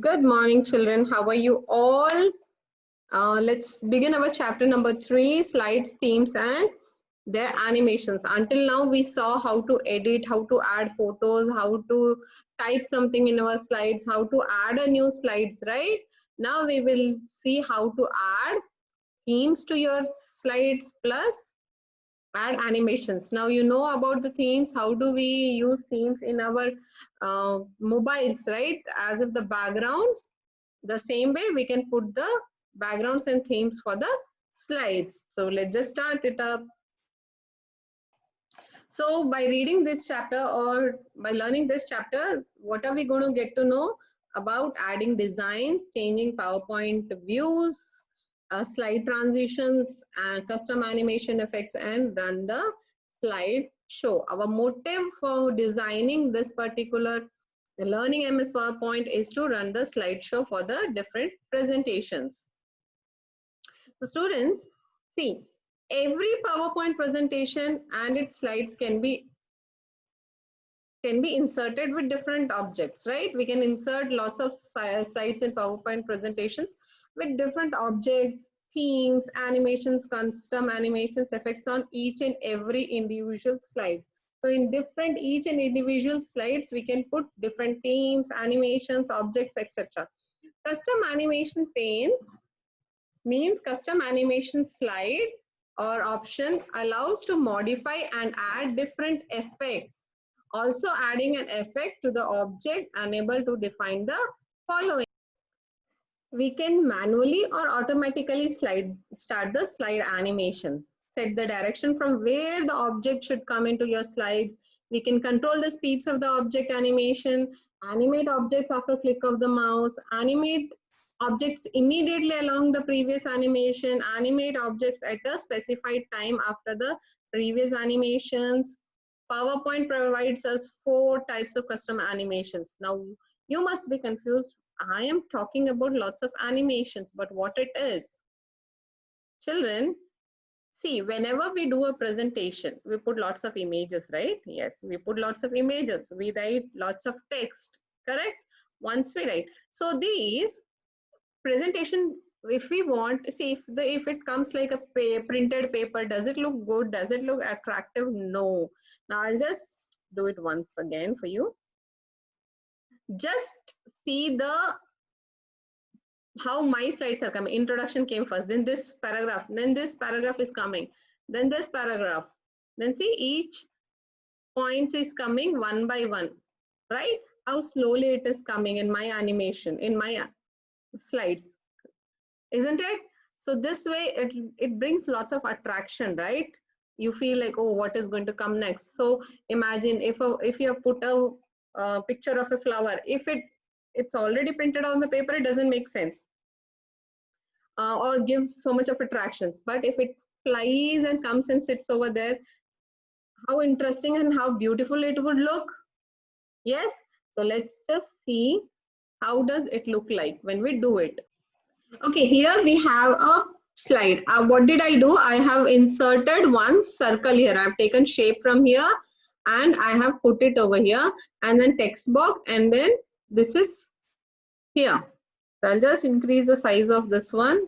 Good morning, children. How are you all? Let's begin our chapter number 3, slides, themes, and their animations. Until now, we saw how to edit, how to add photos, how to type something in our slides, how to add a new slides, right? Now we will see how to add themes to your slides plus add animations. Now you know about the themes. How do we use themes in our mobiles, right? As if the backgrounds, the same way we can put the backgrounds and themes for the slides. So let's just start it up. So by reading this chapter or by learning this chapter, what are we going to get to know about adding designs, changing PowerPoint views, slide transitions, custom animation effects, and run the slide show. Our motive for designing this particular learning MS PowerPoint is to run the slideshow for the different presentations. So students, see, every PowerPoint presentation and its slides can be inserted with different objects, right? We can insert lots of slides in PowerPoint presentations with different objects, themes, animations, custom animations, effects on each and every individual slides. So in different each and individual slides, we can put different themes, animations, objects, etc. Custom animation pane means custom animation slide or option allows to modify and add different effects. Also adding an effect to the object unable to define the following. We can manually or automatically start the slide animation. Set the direction from where the object should come into your slides. We can control the speeds of the object animation, animate objects after click of the mouse, animate objects immediately along the previous animation, animate objects at a specified time after the previous animations. PowerPoint provides us 4 types of custom animations. Now, you must be confused. I am talking about lots of animations, but what it is? Children, see, whenever we do a presentation, we put lots of images, right? Yes, we put lots of images. We write lots of text, correct? Once we write. So these presentation, if we want, see if it comes like a printed paper, does it look good? Does it look attractive? No. Now I'll just do it once again for you. Just see how my slides are coming. Introduction came first, then this paragraph is coming, then this paragraph, then see each point is coming one by one, right? How slowly it is coming in my animation, in my slides, isn't it? So this way it brings lots of attraction, right? You feel like, oh, what is going to come next? So imagine if you have put a picture of a flower, if it's already printed on the paper, it doesn't make sense or gives so much of attractions. But if it flies and comes and sits over there, how interesting and how beautiful it would look. Yes, so let's just see how does it look like when we do it. Okay, here we have a slide. What did I do? I have inserted one circle here. I've taken shape from here and I have put it over here, and then text box, and then this is here. So I'll just increase the size of this one.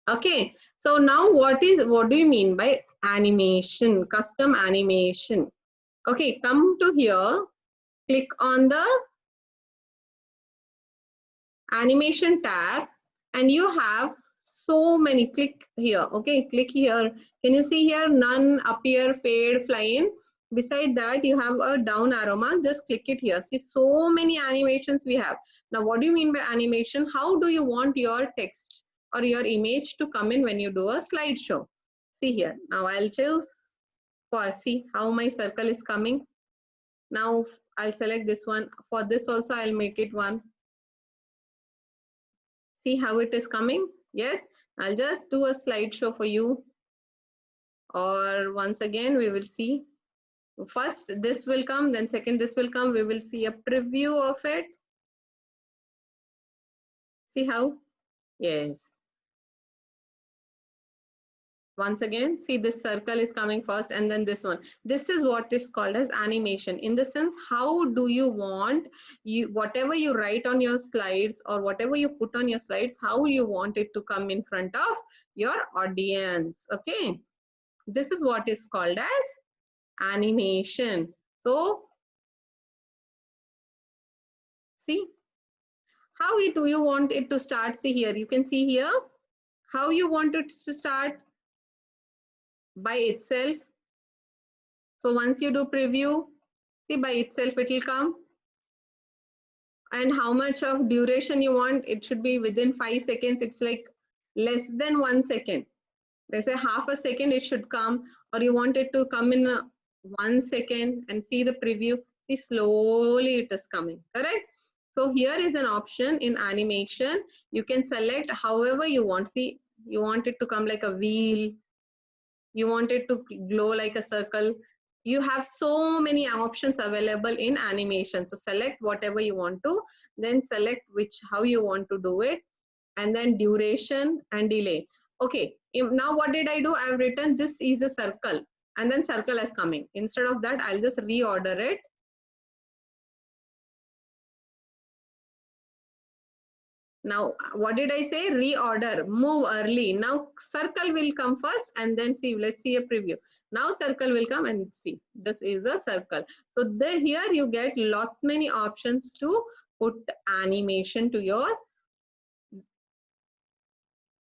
Okay, so now what do you mean by animation, custom animation? Okay, come to here, click on the animation tab, and you have so many. Click here. Okay, click here. Can you see here? None, appear, fade, fly in. Beside that, you have a down arrow mark. Just click it here. See, so many animations we have. Now, what do you mean by animation? How do you want your text or your image to come in when you do a slideshow? See here. Now, I'll choose for, see how my circle is coming. Now, I'll select this one. For this also, I'll make it one. See how it is coming? Yes, I'll just do a slideshow for you. Or once again, we will see. First, this will come, then second, this will come. We will see a preview of it. See how? Yes. Once again, see this circle is coming first and then this one. This is what is called as animation. In the sense, how do you want whatever you write on your slides or whatever you put on your slides, how you want it to come in front of your audience. Okay, this is what is called as animation. So see, how do you want it to start? See here, you can see here how you want it to start by itself. So once you do preview, see by itself it will come. And how much of duration you want, it should be within 5 seconds. It's like less than 1 second. They say half a second it should come, or you want it to come in 1 second, and see the preview. See, slowly it is coming, correct? So here is an option in animation. You can select however you want. See, you want it to come like a wheel, you want it to glow like a circle. You have so many options available in animation. So select whatever you want to, then select how you want to do it, and then duration and delay. Okay, now what did I do? I've written this is a circle, and then circle is coming. Instead of that, I'll just reorder it. Now, what did I say? Reorder, move early. Now, circle will come first, and then see, let's see a preview. Now, circle will come, and see, this is a circle. So, here you get lot many options to put animation to your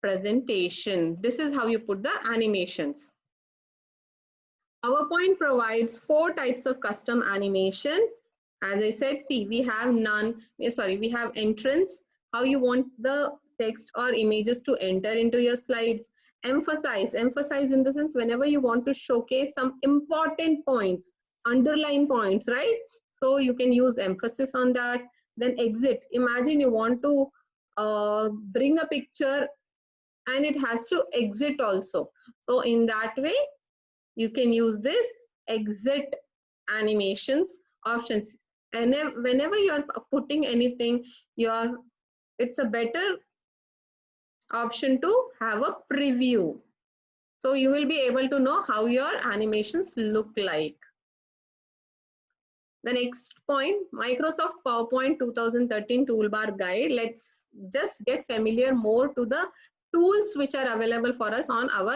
presentation. This is how you put the animations. PowerPoint provides 4 types of custom animation. As I said, see, we have we have entrance, how you want the text or images to enter into your slides. Emphasize in the sense whenever you want to showcase some important points, underline points, right? So you can use emphasis on that. Then exit, imagine you want to bring a picture and it has to exit also. So in that way, you can use this exit animations options. And whenever you're putting anything, it's a better option to have a preview. So you will be able to know how your animations look like. The next point, Microsoft PowerPoint 2013 Toolbar Guide. Let's just get familiar more to the tools which are available for us on our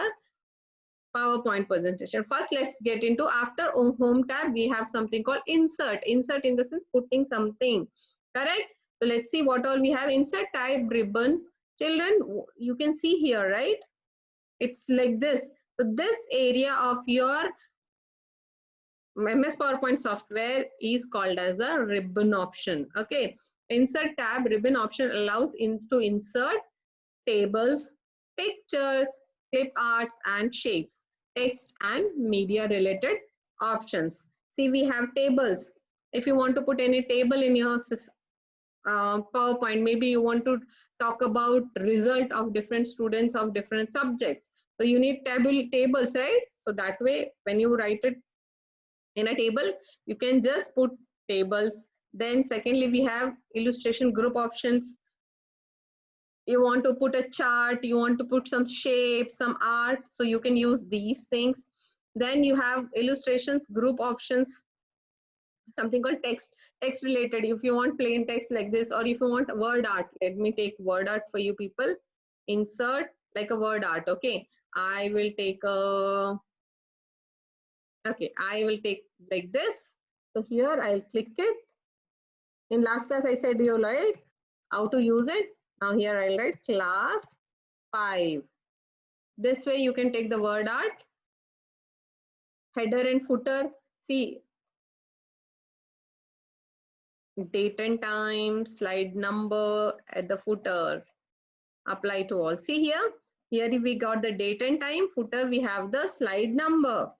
PowerPoint presentation. First, let's get into, after Home tab, we have something called Insert. Insert in the sense putting something, correct? So let's see what all we have. Insert type ribbon. Children, you can see here, right? It's like this. So this area of your MS PowerPoint software is called as a ribbon option. Okay. Insert tab ribbon option allows to insert tables, pictures, clip arts and shapes, text and media related options. See, we have tables. If you want to put any table in your PowerPoint, maybe you want to talk about result of different students of different subjects. So you need tables, right? So that way, when you write it in a table, you can just put tables. Then secondly, we have illustration group options. You want to put a chart, you want to put some shape, some art, so you can use these things. Then you have illustrations group options, something called text related. If you want plain text like this, or if you want word art, let me take word art for you people. Insert like a word art. Okay, I will take like this. So here I'll click it. In last class I said you right how to use it. Now here I'll write class 5. This way you can take the word art, header and footer. See, date and time, slide number at the footer, apply to all. See here we got the date and time, footer we have the slide number.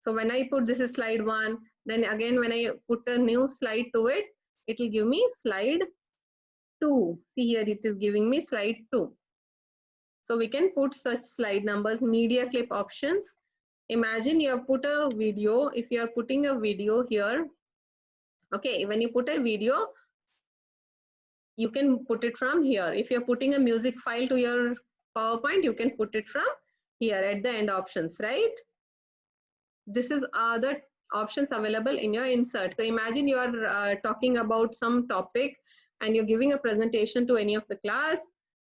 So when I put this is slide 1, then again when I put a new slide to it, it will give me slide 2. See here it is giving me slide 2. So we can put such slide numbers. Media clip options. Imagine you have put a video. If you are putting a video here, okay, when you put a video, you can put it from here. If you're putting a music file to your PowerPoint, you can put it from here at the end options, right? This is the options available in your insert. So imagine you are talking about some topic and you're giving a presentation to any of the class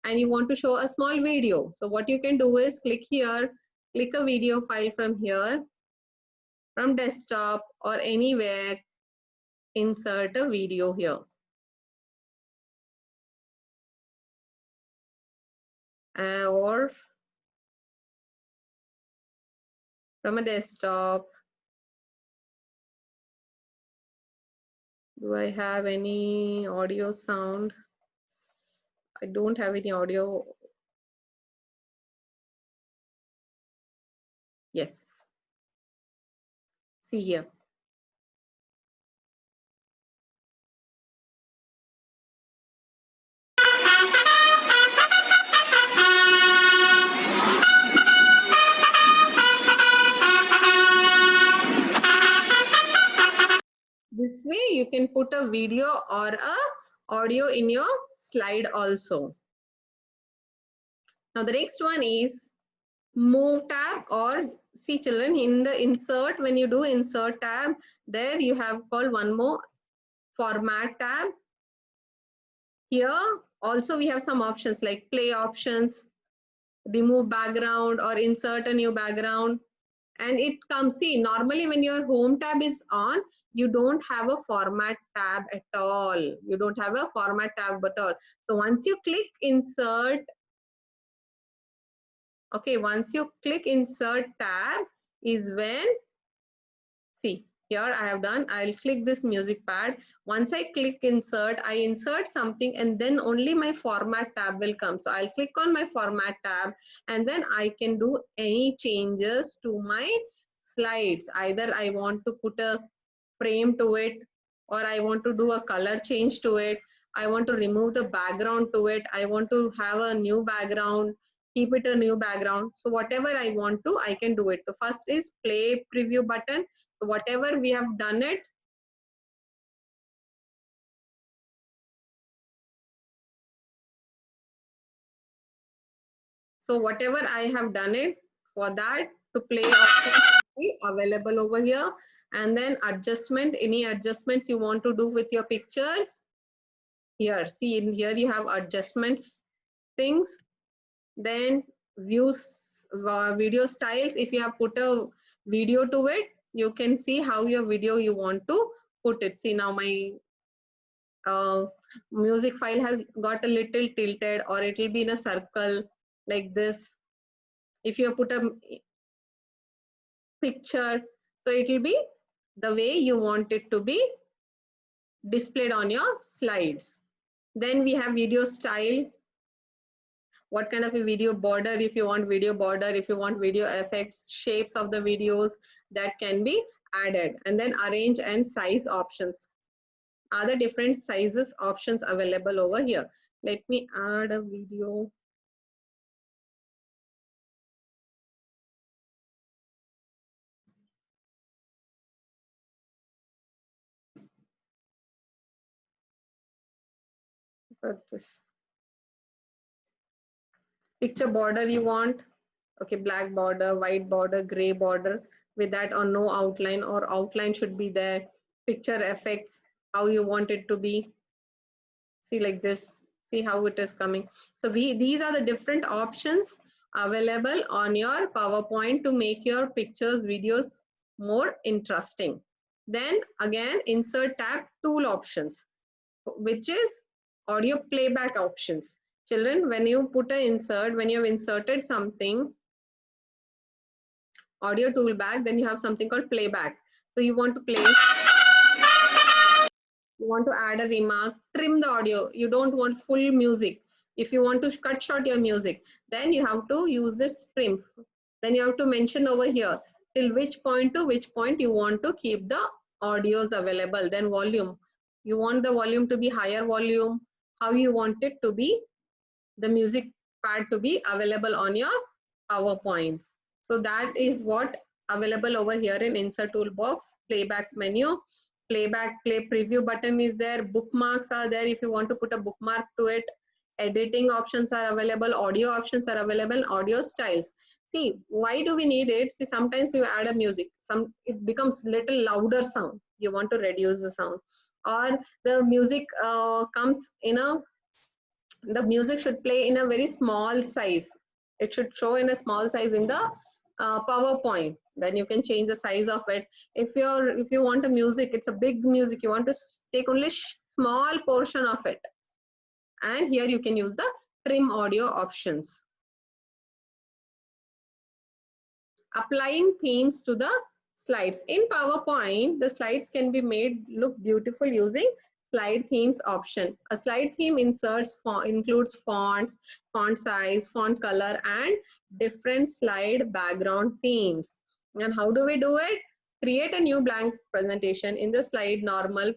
and you want to show a small video. So what you can do is click here, click a video file from here, from desktop or anywhere, insert a video here. Or from a desktop. Do I have any audio sound? I don't have any audio. Yes. See here. This way you can put a video or a audio in your slide also. Now the next one is move tab, or see children, in the insert, when you do insert tab, there you have called one more format tab. Here also we have some options like play options, remove background or insert a new background. And it comes, see, normally when your home tab is on, you don't have a format tab at all. You don't have a format tab at all. So once you click insert, okay, once you click insert tab is when, see, here I have done, I'll click this music pad. Once I click insert, I insert something and then only my format tab will come. So I'll click on my format tab and then I can do any changes to my slides. Either I want to put a frame to it, or I want to do a color change to it. I want to remove the background to it. I want to have a new background, keep it a new background. So whatever I want to, I can do it. The first is play preview button. So whatever we have done it, so whatever I have done it, for that to play option be available over here. And then adjustment, any adjustments you want to do with your pictures, here, see, in here you have adjustments things. Then views, video styles, if you have put a video to it, you can see how your video you want to put it. See, now my music file has got a little tilted, or it will be in a circle like this. If you put a picture, so it will be the way you want it to be displayed on your slides. Then we have video style. What kind of a video border, if you want video border, if you want video effects, shapes of the videos, that can be added. And then arrange and size options. Are the different sizes options available over here? Let me add a video. What's this? Picture border you want. Okay, black border, white border, gray border, with that or no outline, or outline should be there. Picture effects, how you want it to be. See, like this, see how it is coming. So these are the different options available on your PowerPoint to make your pictures, videos more interesting. Then again, insert tab, tool options, which is audio playback options. Children, when you put an insert, when you have inserted something, audio tool back, then you have something called playback. So you want to play, you want to add a remark, trim the audio. You don't want full music. If you want to cut short your music, then you have to use this trim. Then you have to mention over here till which point to which point you want to keep the audios available. Then volume, you want the volume to be higher volume, how you want it to be, the music pad to be available on your PowerPoints. So that is what available over here in insert toolbox. Playback menu, playback, play preview button is there, bookmarks are there if you want to put a bookmark to it, editing options are available, audio options are available, audio styles. See, why do we need it? See, sometimes you add a music, it becomes little louder sound. You want to reduce the sound, or the music comes in a, the music should play in a very small size. It should show in a small size in the PowerPoint. Then you can change the size of it. If you want a music, it's a big music. You want to take only small portion of it, and here you can use the trim audio options. Applying themes to the slides. In PowerPoint, the slides can be made look beautiful using slide themes option. A slide theme includes fonts, font size, font color, and different slide background themes. And how do we do it? Create a new blank presentation in the slide normal,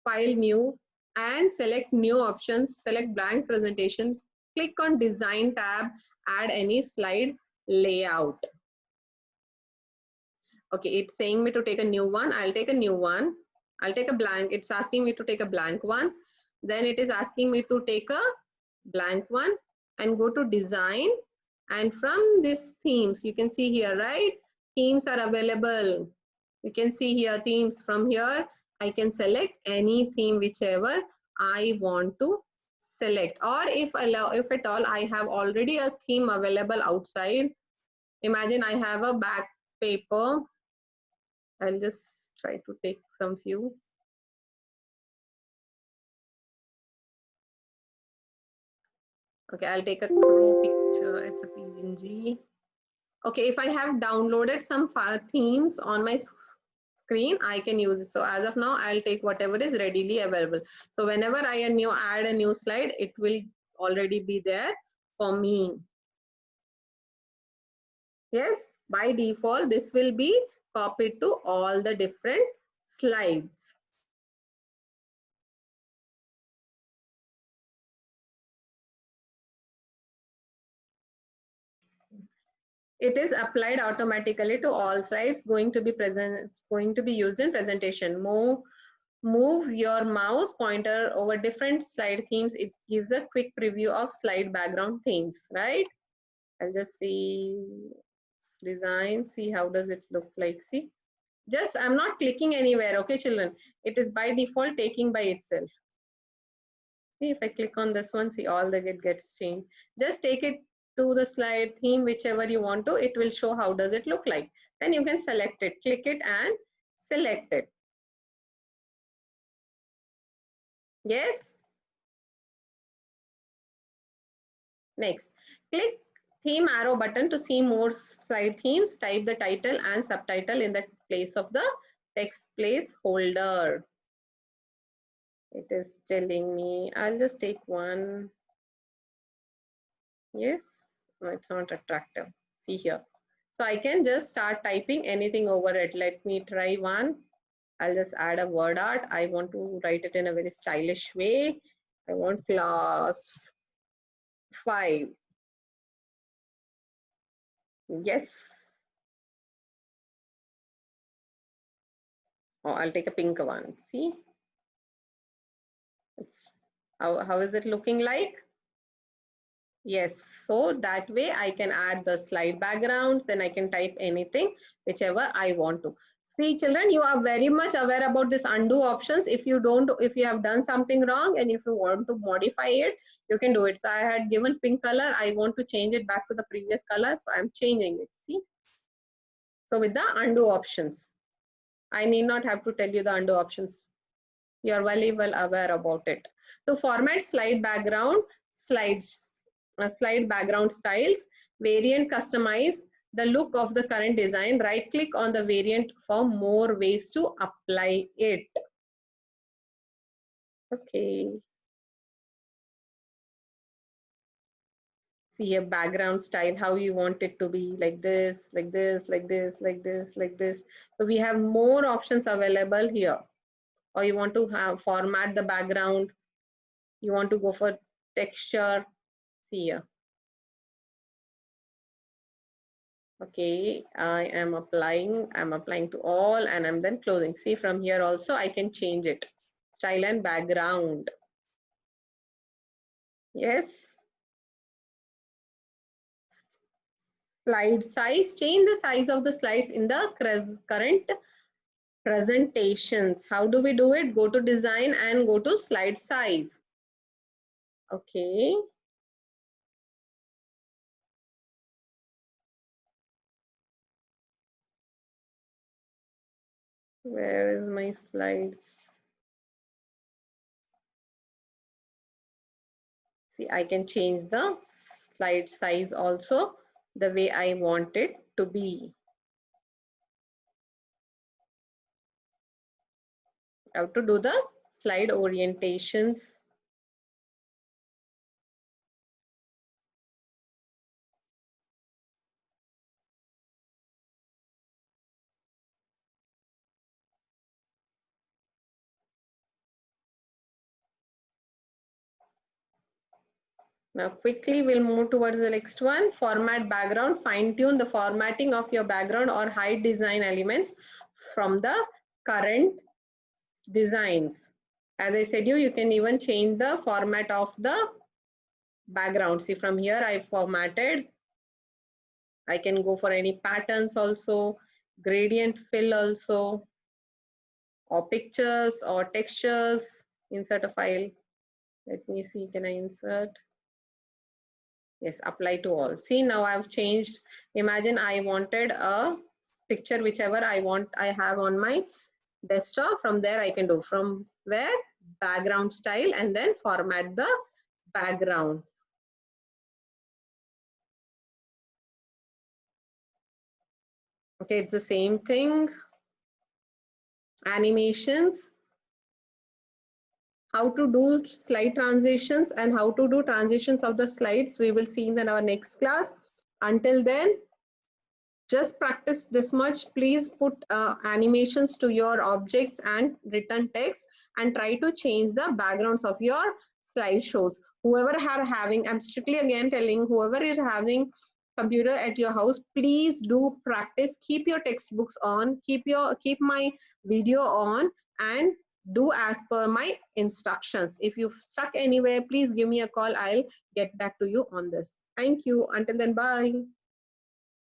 file new, and select new options, select blank presentation, click on design tab, add any slide layout. Okay, it's saying me to take a new one. I'll take a new one. I'll take a blank. It's asking me to take a blank one. Then it is asking me to take a blank one and go to design. And from this themes, you can see here, right? Themes are available. You can see here themes. From here, I can select any theme, whichever I want to select. Or if at all I have already a theme available outside. Imagine I have a back paper. I'll just try to take some few. Okay, I'll take a crow picture. It's a PNG. Okay, if I have downloaded some themes on my screen, I can use it. So as of now, I'll take whatever is readily available. So whenever I add a new slide, it will already be there for me. Yes, by default, this will be copied to all the different slides. It is applied automatically to all slides going to be used in presentation. Move your mouse pointer over different slide themes. It gives a quick preview of slide background themes, right? I'll just see design, see how does it look like. See, just I'm not clicking anywhere. Okay, children, it is by default taking by itself. See, if I click on this one, see all the it gets changed. Just take it to the slide theme, whichever you want to, it will show how does it look like. Then you can select it, click it and select it. Yes. Next, click theme arrow button to see more slide themes. Type the title and subtitle in the place of the text placeholder. It is telling me, I'll just take one. Yes, no, it's not attractive. See here. So I can just start typing anything over it. Let me try one. I'll just add a word art. I want to write it in a very stylish way. I want class 5. Yes. Oh, I'll take a pink one. See? It's, how is it looking like? Yes, so that way I can add the slide backgrounds, then I can type anything, whichever I want to. See children, you are very much aware about this undo options. If you have done something wrong and if you want to modify it, you can do it. So I had given pink color, I want to change it back to the previous color, so I'm changing it, see. So with the undo options, I need not have to tell you the undo options. You are very well aware about it. To format slide background, slide background styles, variant customize the look of the current design. Right click on the variant for more ways to apply it. Okay. See a background style, how you want it to be, like this, like this, like this, like this, like this. So we have more options available here. Or you want to have format the background, you want to go for texture, see here. Okay, I'm applying to all and I'm then closing. See from here also I can change it. Style and background. Yes. Slide size, change the size of the slides in the current presentations. How do we do it? Go to design and go to slide size. Okay. Where is my slides? See, I can change the slide size also the way I want it to be. How to do the slide orientations. Now quickly we'll move towards the next one. Format background, fine tune the formatting of your background or hide design elements from the current designs. As I said you can even change the format of the background. See, from here I formatted. I can go for any patterns also, gradient fill also, or pictures or textures. Insert a file. Let me see, can I insert? Yes, apply to all. See, now I've changed. Imagine I wanted a picture, whichever I want, I have on my desktop. From there I can do, from where? Background style, and then format the background. Okay, it's the same thing. Animations, how to do slide transitions and how to do transitions of the slides we will see in our next class. Until then, just practice this much. Please put animations to your objects and written text and try to change the backgrounds of your slideshows. Whoever are having, I'm strictly again telling, whoever is having computer at your house, please do practice. Keep your textbooks on, keep my video on, and do as per my instructions. If you've stuck anywhere, please give me a call. I'll get back to you on this. Thank you. Until then, bye.